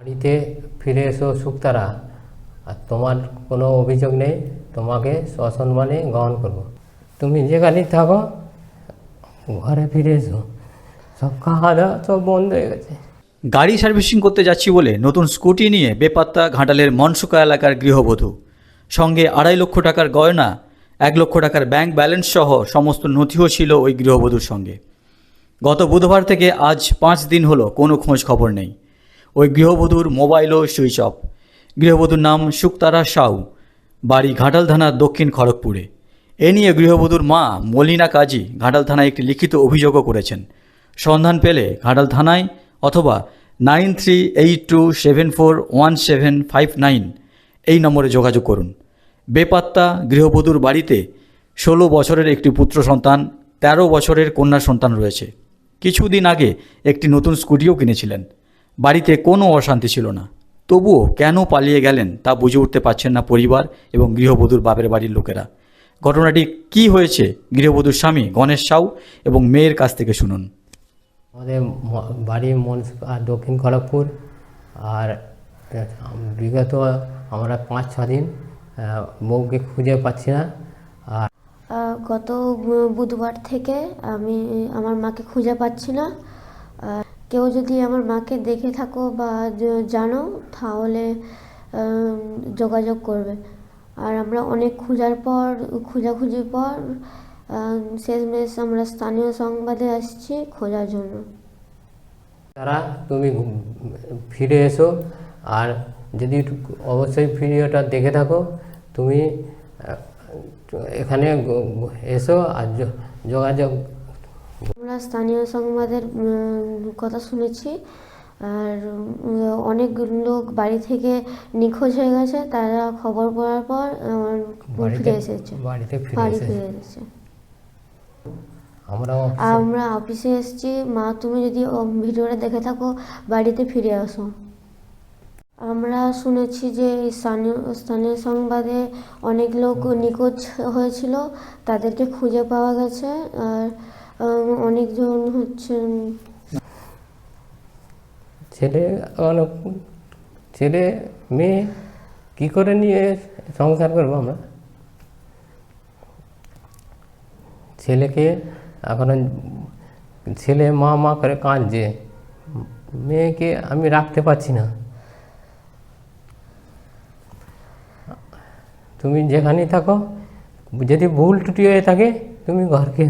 বাড়িতে ফিরে এসো শুকতারা, আর তোমার কোনো অভিযোগ নেই, তোমাকে সসম্মানে গ্রহণ করব। তুমি যেখানেই থাকো ঘরে ফিরে এসো, সব খাওয়া দাওয়া সব বন্ধ হয়ে গেছে। গাড়ি সার্ভিসিং করতে যাচ্ছি বলে নতুন স্কুটি নিয়ে বেপাত্তা ঘাটালের মনসুকা এলাকার গৃহবধূ। সঙ্গে 2.5 লক্ষ টাকার গয়না, 1 লক্ষ টাকার ব্যাংক ব্যালেন্স সহ সমস্ত নথিও ছিল ওই গৃহবধূর সঙ্গে। গত বুধবার থেকে আজ 5 দিন হলো কোনো খোঁজ খবর নেই। ওই গৃহবধূর মোবাইলও সুইচ অফ। গৃহবধূর নাম শুকতারা সাউ, বাড়ি ঘাটাল থানার দক্ষিণ খড়গপুরে। এ নিয়ে গৃহবধূর মা মলিনা কাজী ঘাটাল থানায় একটি লিখিত অভিযোগও করেছেন। সন্ধান পেলে ঘাটাল থানায় অথবা 9382741759 এই নম্বরে যোগাযোগ করুন। বেপাত্তা গৃহবধূর বাড়িতে 16 বছরের একটি পুত্র সন্তান, 13 বছরের কন্যা সন্তান রয়েছে। কিছুদিন আগে একটি নতুন স্কুটিও কিনেছিলেন। বাড়িতে কোনো অশান্তি ছিল না, তবুও কেন পালিয়ে গেলেন তা বুঝে উঠতে পারছেন না পরিবার এবং গৃহবধূর বাপের বাড়ির লোকেরা। ঘটনাটি কি হয়েছে গৃহবধূর স্বামী গণেশ সাউ এবং মেয়ের কাছ থেকে শুনুন। আমাদের বাড়ি আর দক্ষিণ খড়গপুর, আর বিগত আমরা 5-6 দিন বউকে খুঁজে পাচ্ছি না। আর গত বুধবার থেকে আমি আমার মাকে খুঁজে পাচ্ছি না। কেউ যদি আমার মাকে দেখে থাকো বা জানো তাহলে যোগাযোগ করবে। আর আমরা অনেক খোঁজাখুঁজির পর শেষমেশ আমরা স্থানীয় সংবাদে আসছি খোঁজার জন্য। তারা তুমি ফিরে এসো, আর যদি অবশ্যই ভিডিওটা দেখে থাকো তুমি এখানে এসো আর যোগাযোগ। আমরা স্থানীয় সংবাদের কথা শুনেছি, আর অনেক লোক বাড়ি থেকে নিখোঁজ হয়ে গেছে, তারা খবর পড়ার পর ফিরে এসেছে, বাড়ি ফিরে এসেছে। আমরা অফিসে এসেছি। মা, তুমি যদি ভিডিওটা দেখে থাকো বাড়িতে ফিরে আসো। আমরা শুনেছি যে স্থানীয় সংবাদে অনেক লোক নিখোঁজ হয়েছিল, তাদেরকে খুঁজে পাওয়া গেছে। আর অনেকজন ছেলে মেয়ে কি করে নিয়ে সংসার করবো আমরা? ছেলেকে এখন ছেলে মা করে কাঁদছে, মেয়েকে আমি রাখতে পারছি না। তুমি যেখানেই থাকো, যদি ভুল ত্রুটি হয়ে থাকে তুমি ঘরকে